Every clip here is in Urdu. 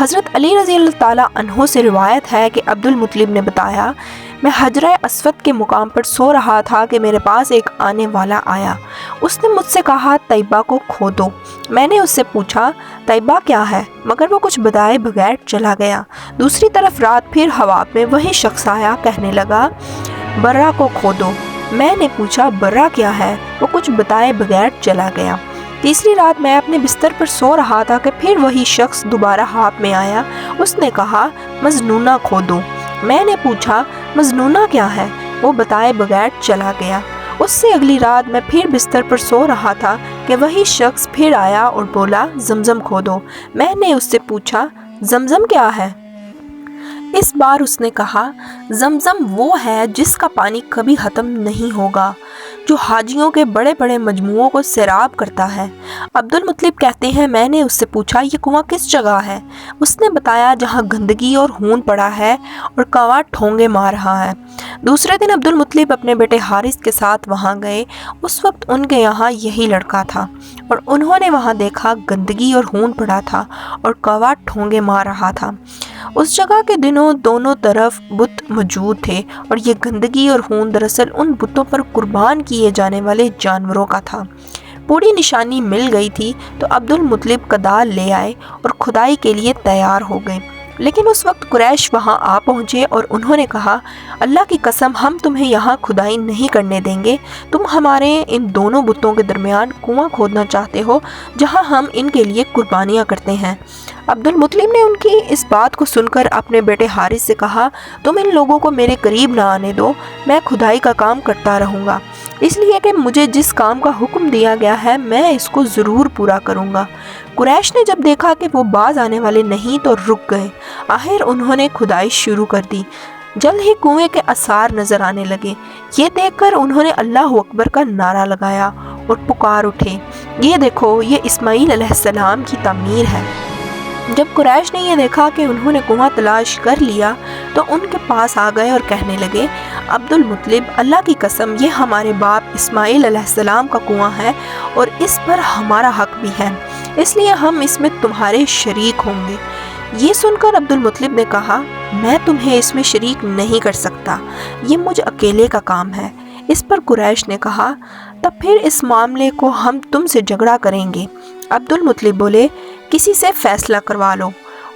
حضرت علی رضی اللہ تعالیٰ عنہ سے روایت ہے کہ عبدالمطلب نے بتایا، میں حجرہ اسود کے مقام پر سو رہا تھا کہ میرے پاس ایک آنے والا آیا۔ اس نے مجھ سے کہا طیبہ کو کھودو۔ میں نے اس سے پوچھا طیبہ کیا ہے، مگر وہ کچھ بتائے بغیر چلا گیا۔ دوسری طرف رات پھر حواب میں وہی شخص آیا، کہنے لگا برہ کو کھودو۔ میں نے پوچھا برہ کیا ہے، وہ کچھ بتائے بغیر چلا گیا۔ تیسری رات میں اپنے بستر پر سو رہا تھا کہ پھر وہی شخص دوبارہ خواب میں آیا۔ اس نے کہا مظنونہ کھودو۔ میں نے پوچھا مظنونہ کیا ہے، وہ بتائے بغیر چلا گیا۔ اس سے اگلی رات میں پھر بستر پر سو رہا تھا کہ وہی شخص پھر آیا اور بولا زمزم کھودو۔ میں نے اس سے پوچھا زمزم کیا ہے؟ اس بار اس نے کہا زمزم وہ ہے جس کا پانی کبھی ختم نہیں ہوگا، جو حاجیوں کے بڑے بڑے مجموعوں کو سیراب کرتا ہے۔ عبدالمطلب کہتے ہیں میں نے اس سے پوچھا یہ کنواں کس جگہ ہے؟ اس نے بتایا جہاں گندگی اور خون پڑا ہے اور کنواں ٹھونگے مار رہا ہے۔ دوسرے دن عبدالمطلب اپنے بیٹے حارث کے ساتھ وہاں گئے۔ اس وقت ان کے یہاں یہی لڑکا تھا اور انہوں نے وہاں دیکھا گندگی اور خون پڑا تھا اور کنواں ٹھونگے مار رہا تھا۔ اس جگہ کے دونوں طرف بت موجود تھے اور یہ گندگی اور خون دراصل ان بتوں پر قربان کیے جانے والے جانوروں کا تھا۔ پوری نشانی مل گئی تھی تو عبدالمطلب کدال لے آئے اور کھدائی کے لیے تیار ہو گئے، لیکن اس وقت قریش وہاں آ پہنچے اور انہوں نے کہا اللہ کی قسم ہم تمہیں یہاں کھدائی نہیں کرنے دیں گے، تم ہمارے ان دونوں بتوں کے درمیان کنواں کھودنا چاہتے ہو جہاں ہم ان کے لیے قربانیاں کرتے ہیں۔ عبدالمطلب نے ان کی اس بات کو سن کر اپنے بیٹے حارث سے کہا تم ان لوگوں کو میرے قریب نہ آنے دو، میں کھدائی کا کام کرتا رہوں گا، اس لیے کہ مجھے جس کام کا حکم دیا گیا ہے میں اس کو ضرور پورا کروں گا۔ قریش نے جب دیکھا کہ وہ باز آنے والے نہیں تو رک گئے۔ آخر انہوں نے کھدائی شروع کر دی۔ جلد ہی کنویں کے آثار نظر آنے لگے۔ یہ دیکھ کر انہوں نے اللہ اکبر کا نعرہ لگایا اور پکار اٹھے یہ دیکھو یہ اسماعیل علیہ السلام کی تعمیر ہے۔ جب قریش نے یہ دیکھا کہ انہوں نے کنواں تلاش کر لیا تو ان کے پاس آ گئے اور کہنے لگے عبدالمطلب اللہ کی قسم یہ ہمارے باپ اسماعیل علیہ السلام کا کنواں ہے اور اس پر ہمارا حق بھی ہے، اس لیے ہم اس میں تمہارے شریک ہوں گے۔ یہ سن کر عبدالمطلب نے کہا میں تمہیں اس میں شریک نہیں کر سکتا، یہ مجھ اکیلے کا کام ہے۔ اس پر قریش نے کہا تب پھر اس معاملے کو ہم تم سے جھگڑا کریں گے۔ عبدالمطلب بولے کسی سے فیصلہ کروا لو۔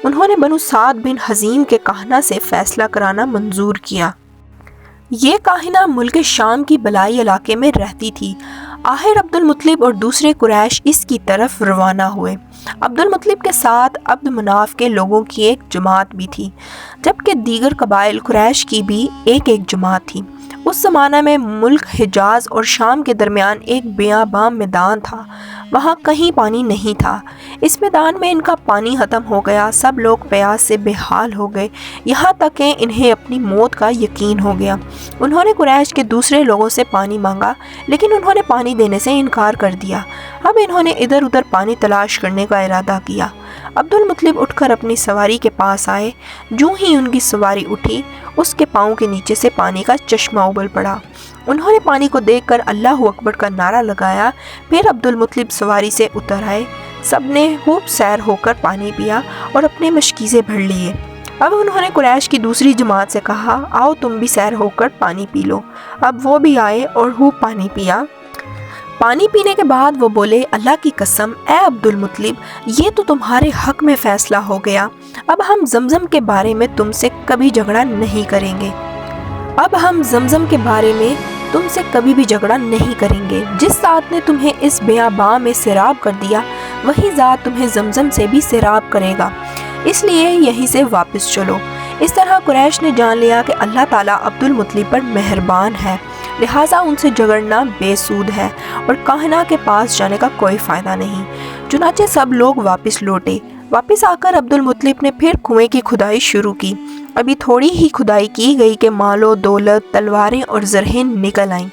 انہوں نے بنو سعد بن حزیم کے کاہنہ سے فیصلہ کرانا منظور کیا۔ یہ کاہنہ ملک شام کی بلائی علاقے میں رہتی تھی۔ آخر عبدالمطلب اور دوسرے قریش اس کی طرف روانہ ہوئے۔ عبدالمطلب کے ساتھ عبد مناف کے لوگوں کی ایک جماعت بھی تھی، جبکہ دیگر قبائل قریش کی بھی ایک جماعت تھی۔ اس زمانہ میں ملک حجاز اور شام کے درمیان ایک بیاباں میدان تھا، وہاں کہیں پانی نہیں تھا۔ اس میدان میں ان کا پانی ختم ہو گیا، سب لوگ پیاس سے بے حال ہو گئے، یہاں تک کہ انہیں اپنی موت کا یقین ہو گیا۔ انہوں نے قریش کے دوسرے لوگوں سے پانی مانگا، لیکن انہوں نے پانی دینے سے انکار کر دیا۔ اب انہوں نے ادھر ادھر پانی تلاش کرنے کا ارادہ کیا۔ عبدالمطلب اٹھ کر اپنی سواری کے پاس آئے۔ جو ہی ان کی سواری اٹھی اس کے پاؤں کے نیچے سے پانی کا چشمہ ابل پڑا۔ انہوں نے پانی کو دیکھ کر اللہ اکبر کا نعرہ لگایا۔ پھر عبدالمطلب سواری سے اتر آئے، سب نے خوب سیر ہو کر پانی پیا اور اپنے مشکیزے بھر لیے۔ اب انہوں نے قریش کی دوسری جماعت سے کہا آؤ تم بھی سیر ہو کر پانی پی لو۔ اب وہ بھی آئے اور خوب پانی پیا۔ پانی پینے کے بعد وہ بولے اللہ کی قسم اے عبدالمطلب یہ تو تمہارے حق میں فیصلہ ہو گیا، اب ہم زمزم کے بارے میں تم سے کبھی جھگڑا نہیں کریں گے۔ تم سے کبھی بھی جھگڑا نہیں کریں گے۔ جس ذات نے تمہیں اس بیاباں میں سیراب کر دیا وہی ذات تمہیں زمزم سے بھی سیراب کرے گا، اس لیے یہیں سے واپس چلو۔ اس طرح قریش نے جان لیا کہ اللہ تعالیٰ عبدالمطلب پر مہربان ہے، لہٰذا ان سے جھگڑنا بے سود ہے اور کاہنہ کے پاس جانے کا کوئی فائدہ نہیں۔ چنانچہ سب لوگ واپس لوٹے۔ واپس آ کر عبدالمطلب نے پھر کنویں کی کھدائی شروع کی۔ ابھی تھوڑی ہی کھدائی کی گئی کہ مال و دولت، تلواریں اور زرہیں نکل آئیں۔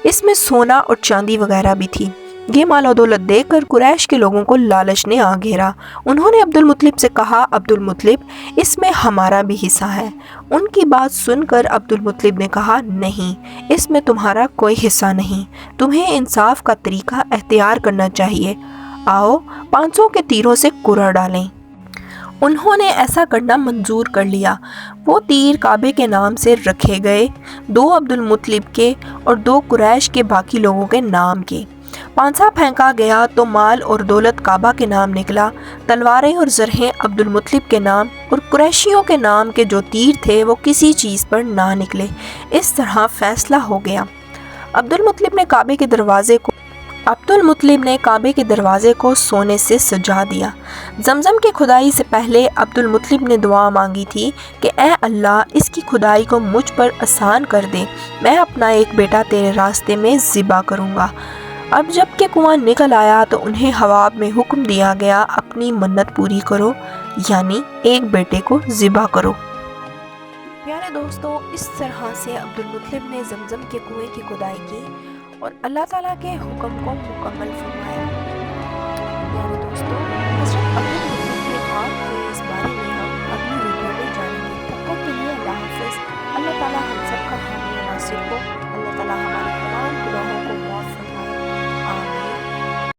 اس میں سونا اور چاندی وغیرہ بھی تھی۔ یہ مال و دولت دیکھ کر قریش کے لوگوں کو لالچ نے آ گھیرا۔ انہوں نے عبدالمطلب سے کہا عبدالمطلب اس میں ہمارا بھی حصہ ہے۔ ان کی بات سن کر عبدالمطلب نے کہا نہیں، اس میں تمہارا کوئی حصہ نہیں، تمہیں انصاف کا طریقہ اختیار کرنا چاہیے۔ آؤ 500 کے تیروں سے کرہ ڈالیں۔ انہوں نے ایسا کرنا منظور کر لیا۔ وہ تیر کعبے کے نام سے رکھے گئے، 2 عبد المطلب کے اور 2 قریش کے باقی لوگوں کے نام کے۔ پانسا پھینکا گیا تو مال اور دولت کعبہ کے نام نکلا، تلواریں اور زرہیں عبد المطلب کے نام، اور قریشیوں کے نام کے جو تیر تھے وہ کسی چیز پر نہ نکلے۔ اس طرح فیصلہ ہو گیا۔ عبد المطلب نے کعبے کے دروازے کو سونے سے سجا دیا۔ زمزم کی کھدائی سے پہلے عبد المطلب نے دعا مانگی تھی کہ اے اللہ، اس کی کھدائی کو مجھ پر آسان کر دے، میں اپنا ایک بیٹا تیرے راستے میں ذبح کروں گا۔ اب جب کہ کنواں نکل آیا تو انہیں حواب میں حکم دیا گیا، اپنی منت پوری کرو، یعنی ایک بیٹے کو ذبح کرو۔ پیارے دوستو، اس طرح سے عبد المطلب نے زمزم کے کنویں کی کھدائی کی اور اللہ تعالیٰ کے حکم کو مکمل فرمایا۔